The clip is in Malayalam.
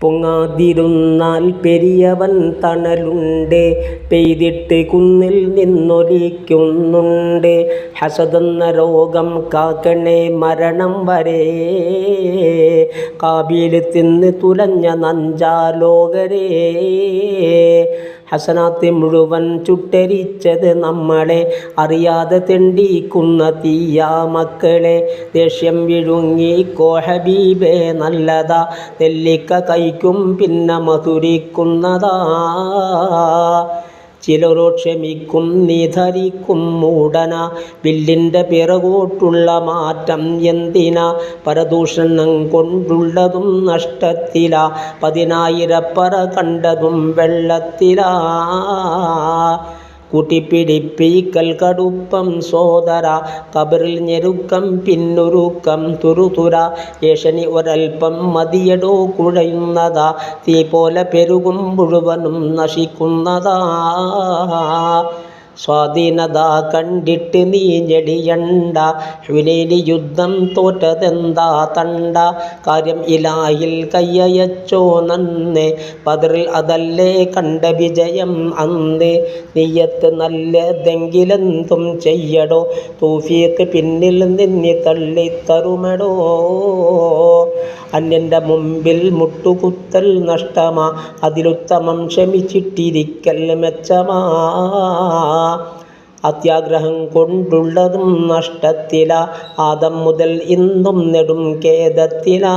പൊങ്ങാതിരുന്നാൽ പെരിയവൻ തണലുണ്ട്, പെയ്തിട്ട് കുന്നിൽ നിന്നൊലിക്കുന്നുണ്ട്. ഹസദെന്ന രോഗം കാക്കണേ മരണം വരെ, കാബീൽ തിന്ന് തുലഞ്ഞ നഞ്ചാലോകരേ. ഹസനാത്ത് മുഴുവൻ ചുട്ടരിച്ചത് നമ്മളെ, അറിയാതെ തെണ്ടിക്കുന്ന തീയാ മക്കളെ. ദേഷ്യം വിഴുങ്ങിക്കോ ഹബീബേ നല്ലതാ, നെല്ലിക്ക കഴിക്കും പിന്നെ മധുരിക്കുന്നതാ. ചിലരോ ക്ഷമിക്കും നീ ധരിക്കും മൂടന, വില്ലിൻ്റെ പിറകോട്ടുള്ള മാറ്റം എന്തിനാ? പരദൂഷണം കൊണ്ടുള്ളതും നഷ്ടത്തിലാ, 10,000 പറ കണ്ടതും വെള്ളത്തിലാ. കൂട്ടിപ്പിടിപ്പിക്കൽ കടുപ്പം സോദര, കബറിൽ ഞെരുക്കം പിന്നുരുക്കം തുരുതുര. ഏഷണി ഒരൽപ്പം മതിയടോ കുഴയുന്നതാ, തീ പോലെ പെരുകും മുഴുവനും നശിക്കുന്നതാ. സ്വാധീനത കണ്ടിട്ട് നീ ഞെടിയണ്ട, ഹുനൈനി യുദ്ധം തോറ്റതെന്താ തണ്ട? കാര്യം ഇലാഹിൽ കയ്യയച്ചോ നന്ന്, ബദറിൽ അതല്ലേ കണ്ട വിജയം അന്ന്. നിയ്യത്ത് നല്ലതെങ്കിലെന്തും ചെയ്യടോ, തൗഫീഖ് പിന്നിൽ നിന്നി തള്ളിത്തരുമടോ. അന്യൻ്റെ മുമ്പിൽ മുട്ടുകുത്തൽ നഷ്ടമാ, അതിലുത്തമം ക്ഷമിച്ചിട്ടിരിക്കൽ മെച്ചമാ. അത്യാഗ്രഹം കൊണ്ടുള്ളതും നഷ്ടത്തിലാ, ആദം മുതൽ ഇന്നും നെടും ഖേദത്തിലാ.